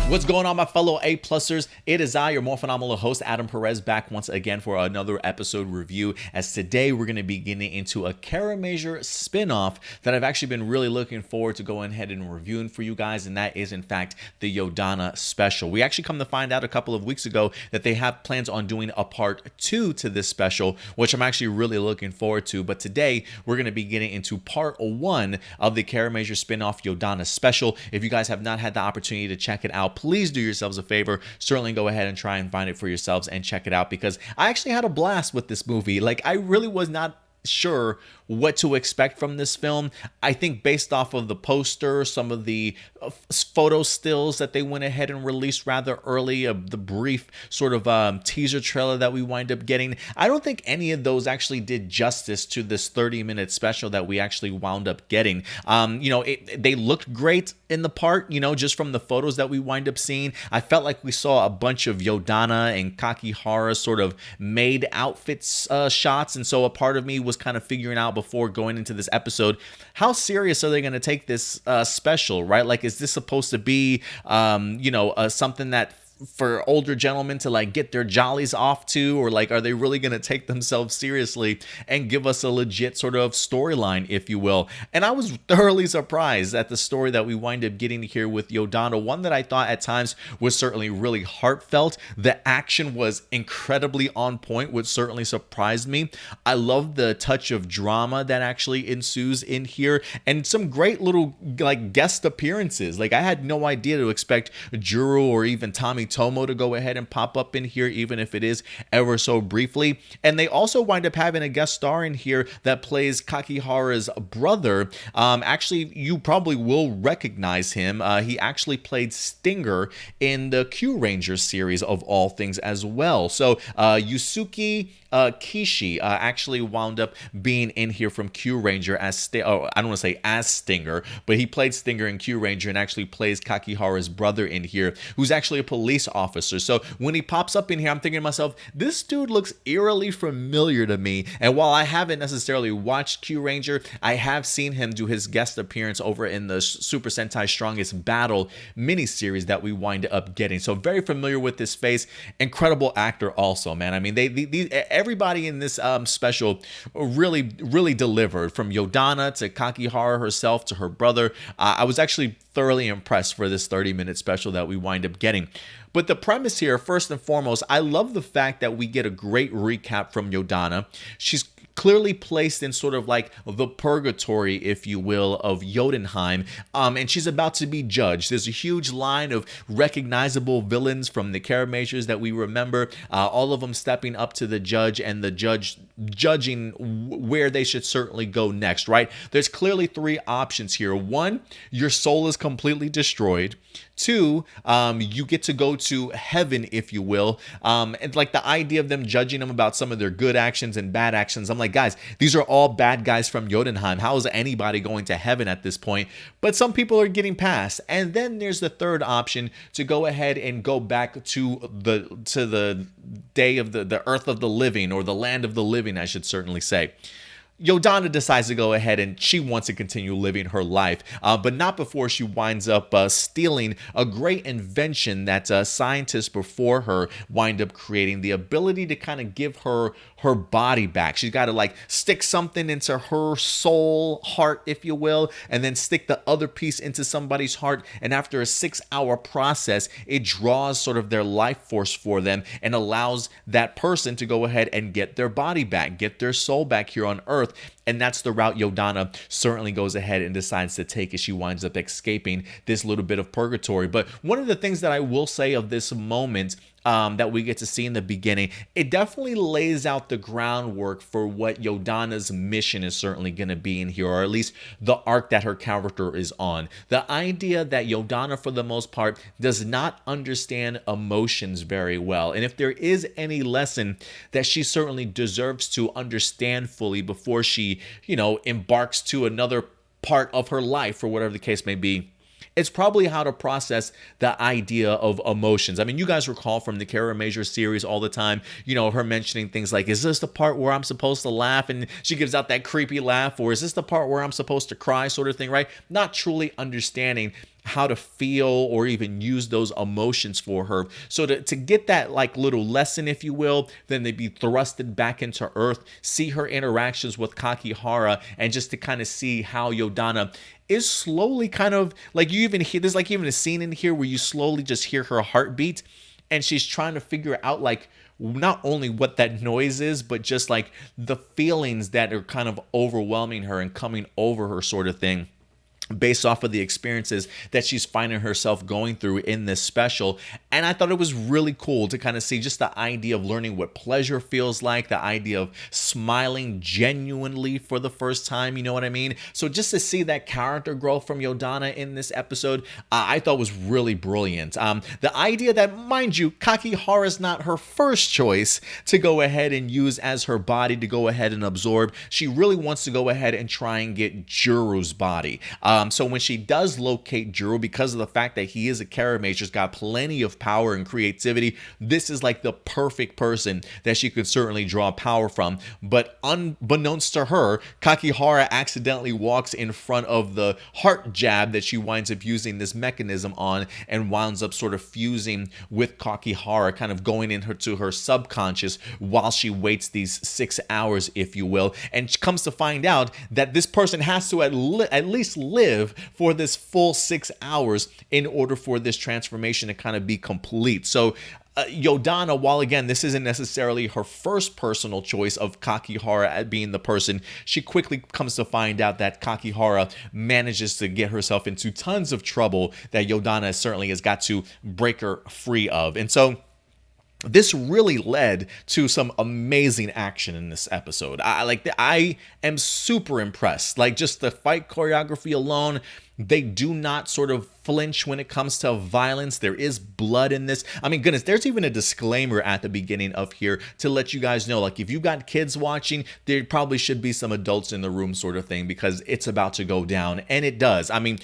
What's going on, my fellow A-plusers? It is I, your more phenomenal host, Adam Perez, back once again for another episode review, as today we're going to be getting into a Kiramager spin-off that I've actually been really looking forward to going ahead and reviewing for you guys, and that is, in fact, the Yodonna special. We actually come to find out a couple of weeks ago that they have plans on doing a part 2 to this special, which I'm actually really looking forward to, but today we're going to be getting into part 1 of the Kiramager spin-off Yodonna special. If you guys have not had the opportunity to check it out, please do yourselves a favor. Certainly go ahead and try and find it for yourselves and check it out, because I actually had a blast with this movie. Like, I really was not sure what to expect from this film. I think based off of the poster, some of the photo stills that they went ahead and released rather early, the brief sort of teaser trailer that we wind up getting, I don't think any of those actually did justice to this 30-minute special that we actually wound up getting. They looked great in the part, just from the photos that we wind up seeing. I felt like we saw a bunch of Yodonna and Kakihara sort of made outfits shots, and so a part of me was kind of figuring out before going into this episode, how serious are they going to take this special, right? Like, is this supposed to be, something that for older gentlemen to like get their jollies off to, or like, are they really going to take themselves seriously and give us a legit sort of storyline, if you will? And I was thoroughly surprised at the story that we wind up getting here with Yodonna, one that I thought at times was certainly really heartfelt. The action was incredibly on point, which certainly surprised me. I love the touch of drama that actually ensues in here, and some great little like guest appearances. Like, I had no idea to expect Juro or even Tommy Tomo to go ahead and pop up in here, even if it is ever so briefly. And they also wind up having a guest star in here that plays Kakihara's brother. Actually, you probably will recognize him. He actually played Stinger in the Kyuranger series of all things as well. So Yusuke Kishi actually wound up being in here from Kyuranger as I don't want to say as Stinger, but he played Stinger in Kyuranger and actually plays Kakihara's brother in here, who's actually a police officer. So when he pops up in here, I'm thinking to myself, this dude looks eerily familiar to me. And while I haven't necessarily watched Kyuranger, I have seen him do his guest appearance over in the Super Sentai Strongest Battle miniseries that we wind up getting. So very familiar with this face. Incredible actor also, man. I mean, everybody in this special really delivered, from Yodonna to Kakihara herself to her brother. I was actually thoroughly impressed for this 30-minute special that we wind up getting. But the premise here, first and foremost, I love the fact that we get a great recap from Yodonna. She's clearly placed in sort of like the purgatory, if you will, of Jotunheim, and she's about to be judged. There's a huge line of recognizable villains from the Kiramagers that we remember, all of them stepping up to the judge, and the judge judging where they should certainly go next, right? There's clearly 3 options here. 1, your soul is completely destroyed. 2, you get to go to heaven, if you will. And like the idea of them judging them about some of their good actions and bad actions, I'm like, guys, these are all bad guys from Jotunheim. How is anybody going to heaven at this point? But some people are getting past. And then there's the 3rd option, to go ahead and go back to the day of the earth of the living, or the land of the living, I should certainly say. Yodonna decides to go ahead and she wants to continue living her life, but not before she winds up stealing a great invention that scientists before her wind up creating, the ability to kind of give her body back. She's got to like stick something into her soul, heart, if you will, and then stick the other piece into somebody's heart, and after a 6-hour process, it draws sort of their life force for them and allows that person to go ahead and get their body back, get their soul back here on Earth. And that's the route Yodonna certainly goes ahead and decides to take as she winds up escaping this little bit of purgatory. But one of the things that I will say of this moment that we get to see in the beginning, it definitely lays out the groundwork for what Yodonna's mission is certainly going to be in here, or at least the arc that her character is on. The idea that Yodonna, for the most part, does not understand emotions very well. And if there is any lesson that she certainly deserves to understand fully before she, embarks to another part of her life, or whatever the case may be, it's probably how to process the idea of emotions. I mean, you guys recall from the Kiramager series all the time, her mentioning things like, is this the part where I'm supposed to laugh? And she gives out that creepy laugh, or is this the part where I'm supposed to cry, sort of thing, right? Not truly understanding how to feel or even use those emotions for her. So to get that like little lesson, if you will, then they'd be thrusted back into Earth, see her interactions with Kakihara, and just to kind of see how Yodonna is slowly kind of like, you even hear, there's like even a scene in here where you slowly just hear her heartbeat, and she's trying to figure out like not only what that noise is, but just like the feelings that are kind of overwhelming her and coming over her, sort of thing, based off of the experiences that she's finding herself going through in this special. And I thought it was really cool to kind of see just the idea of learning what pleasure feels like, the idea of smiling genuinely for the first time, you know what I mean? So just to see that character growth from Yodonna in this episode, I thought was really brilliant. The idea that, mind you, Kakihara is not her first choice to go ahead and use as her body to go ahead and absorb. She really wants to go ahead and try and get Juru's body. So when she does locate Juru, because of the fact that he is a Kiramager, has got plenty of power and creativity, this is like the perfect person that she could certainly draw power from. But unbeknownst to her, Kakihara accidentally walks in front of the heart jab that she winds up using this mechanism on, and winds up sort of fusing with Kakihara, kind of going into her subconscious while she waits these 6 hours, if you will. And she comes to find out that this person has to at least live for this full 6 hours in order for this transformation to kind of be complete. So Yodonna, while again, this isn't necessarily her first personal choice of Kakihara at being the person, she quickly comes to find out that Kakihara manages to get herself into tons of trouble that Yodonna certainly has got to break her free of. And so this really led to some amazing action in this episode. I am super impressed. Like, just the fight choreography alone, they do not sort of flinch when it comes to violence. There is blood in this. I mean, goodness, there's even a disclaimer at the beginning of here to let you guys know, like, if you got kids watching, there probably should be some adults in the room, sort of thing, because it's about to go down. And it does. I mean,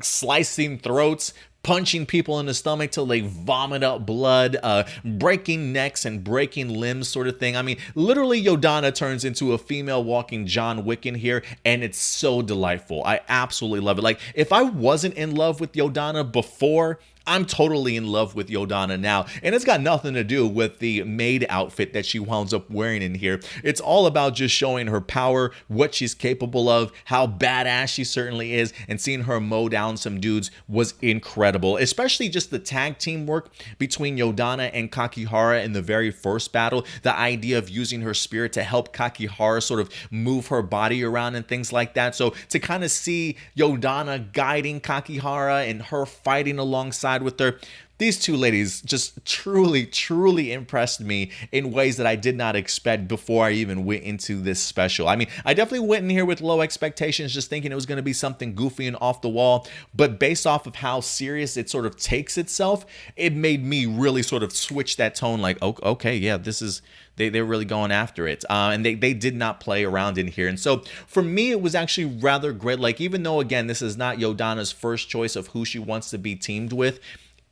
slicing throats, punching people in the stomach till they vomit up blood, breaking necks and breaking limbs, sort of thing. I mean, literally Yodonna turns into a female walking John Wick in here, and it's so delightful. I absolutely love it. Like, if I wasn't in love with Yodonna before, I'm totally in love with Yodonna now. And it's got nothing to do with the maid outfit that she winds up wearing in here. It's all about just showing her power, what she's capable of, how badass she certainly is, and seeing her mow down some dudes was incredible. Especially just the tag team work between Yodonna and Kakihara in the very first battle. The idea of using her spirit to help Kakihara sort of move her body around and things like that. So to kind of see Yodonna guiding Kakihara and her fighting alongside with her, these two ladies just truly impressed me in ways that I did not expect before I even went into this special. I mean, I definitely went in here with low expectations, just thinking it was going to be something goofy and off the wall, but based off of how serious it sort of takes itself, it made me really sort of switch that tone, like, okay, yeah, this is, they're really going after it. And they did not play around in here. And so for me, it was actually rather great. Like, even though, again, this is not Yodonna's first choice of who she wants to be teamed with,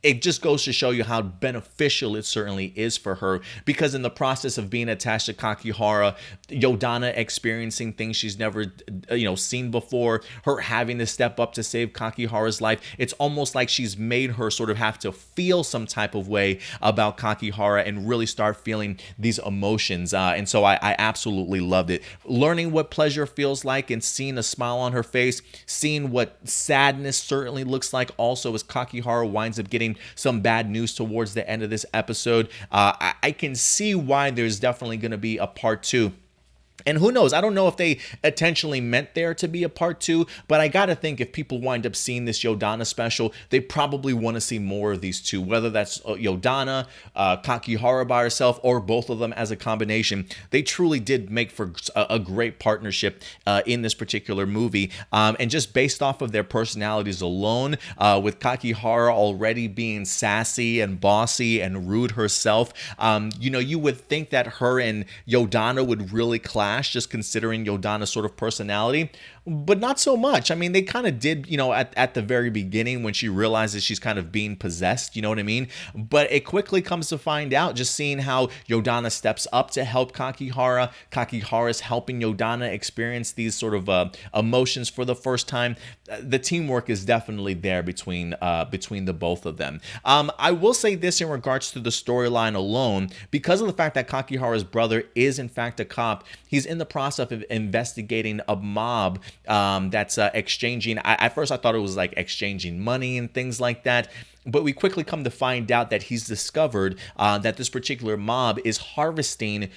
it just goes to show you how beneficial it certainly is for her, because in the process of being attached to Kakihara, Yodonna experiencing things she's never, seen before, her having to step up to save Kakihara's life, it's almost like she's made her sort of have to feel some type of way about Kakihara and really start feeling these emotions. And so I absolutely loved it. Learning what pleasure feels like and seeing a smile on her face, seeing what sadness certainly looks like also as Kakihara winds up getting some bad news towards the end of this episode. I can see why there's definitely going to be a part 2. And who knows? I don't know if they intentionally meant there to be a part 2, but I gotta think if people wind up seeing this Yodonna special, they probably want to see more of these two, whether that's Yodonna, Kakihara by herself, or both of them as a combination. They truly did make for a great partnership in this particular movie. And just based off of their personalities alone, with Kakihara already being sassy and bossy and rude herself, you would think that her and Yodonna would really clash, just considering Yodonna's sort of personality. but not so much. I mean, they kind of did, at the very beginning when she realizes she's kind of being possessed, you know what I mean? But it quickly comes to find out, just seeing how Yodonna steps up to help Kakihara. Kakihara's helping Yodonna experience these sort of emotions for the first time. The teamwork is definitely there between the both of them. I will say this in regards to the storyline alone, because of the fact that Kakihara's brother is in fact a cop. He's in the process of investigating a mob that's exchanging. At first, I thought it was like exchanging money and things like that. But we quickly come to find out that he's discovered that this particular mob is harvesting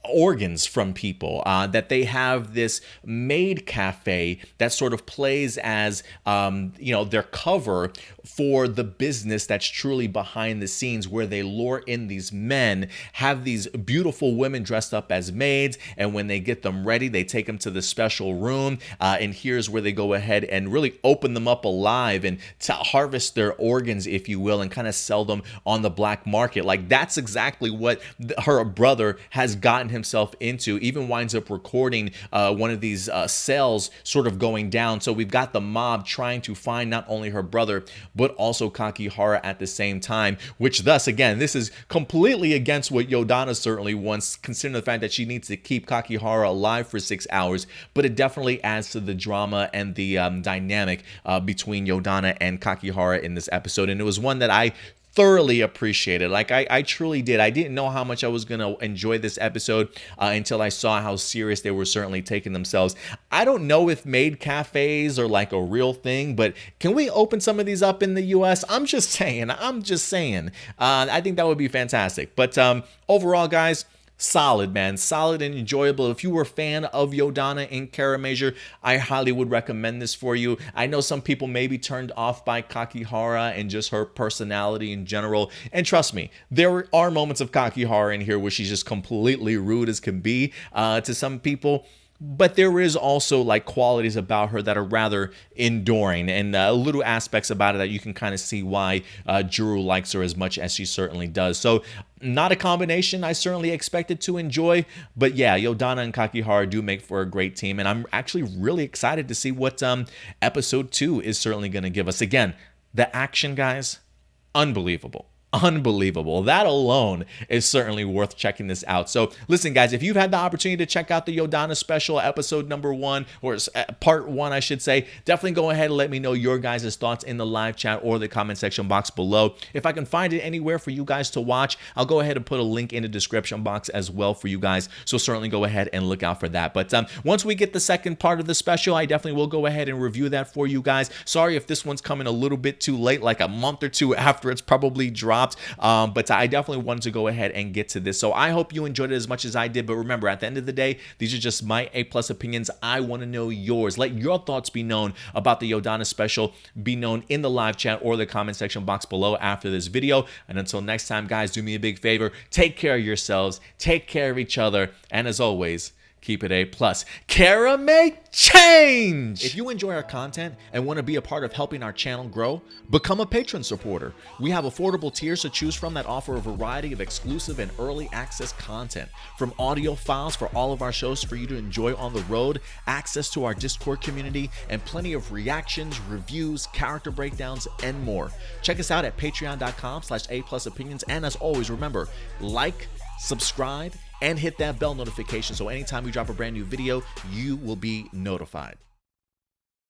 organs from people, that they have this maid cafe that sort of plays as their cover for the business that's truly behind the scenes, where they lure in these men, have these beautiful women dressed up as maids, and when they get them ready, they take them to the special room, and here's where they go ahead and really open them up alive and to harvest their organs, if you will, and kind of sell them on the black market. Like, that's exactly what her brother has gotten himself into. Even winds up recording one of these cells sort of going down. So we've got the mob trying to find not only her brother but also Kakihara at the same time, which thus, again, this is completely against what Yodonna certainly wants, considering the fact that she needs to keep Kakihara alive for 6 hours. But it definitely adds to the drama and the dynamic between Yodonna and Kakihara in this episode, and it was one that I thoroughly appreciated. Like, I truly did. I didn't know how much I was going to enjoy this episode until I saw how serious they were certainly taking themselves. I don't know if maid cafes are like a real thing, but can we open some of these up in the US? I'm just saying. I think that would be fantastic. But overall, guys, solid, man. Solid and enjoyable. If you were a fan of Yodonna and Kiramager, I highly would recommend this for you. I know some people may be turned off by Kakihara and just her personality in general. And trust me, there are moments of Kakihara in here where she's just completely rude as can be to some people. But there is also like qualities about her that are rather enduring, and little aspects about it that you can kind of see why Juru likes her as much as she certainly does. So not a combination I certainly expected to enjoy, but yeah, Yodonna and Kakihara do make for a great team, and I'm actually really excited to see what episode 2 is certainly going to give us. Again, the action, guys, unbelievable. Unbelievable. That alone is certainly worth checking this out. So listen, guys, if you've had the opportunity to check out the Yodonna special episode number 1, or part 1, I should say, definitely go ahead and let me know your guys' thoughts in the live chat or the comment section box below. If I can find it anywhere for you guys to watch, I'll go ahead and put a link in the description box as well for you guys. So certainly go ahead and look out for that. But once we get the second part of the special, I definitely will go ahead and review that for you guys. Sorry if this one's coming a little bit too late, like a month or two after it's probably dropped. But I definitely wanted to go ahead and get to this. So I hope you enjoyed it as much as I did. But remember, at the end of the day, these are just my A+ opinions. I want to know yours. Let your thoughts be known about the Yodonna special, be known in the live chat or the comment section box below after this video. And until next time, guys, do me a big favor. Take care of yourselves. Take care of each other. And as always, keep it A+. Kara make change! If you enjoy our content and want to be a part of helping our channel grow, become a patron supporter. We have affordable tiers to choose from that offer a variety of exclusive and early access content, from audio files for all of our shows for you to enjoy on the road, access to our Discord community, and plenty of reactions, reviews, character breakdowns, and more. Check us out at patreon.com/A+opinions. And as always, remember, like, subscribe, and hit that bell notification so anytime we drop a brand new video, you will be notified.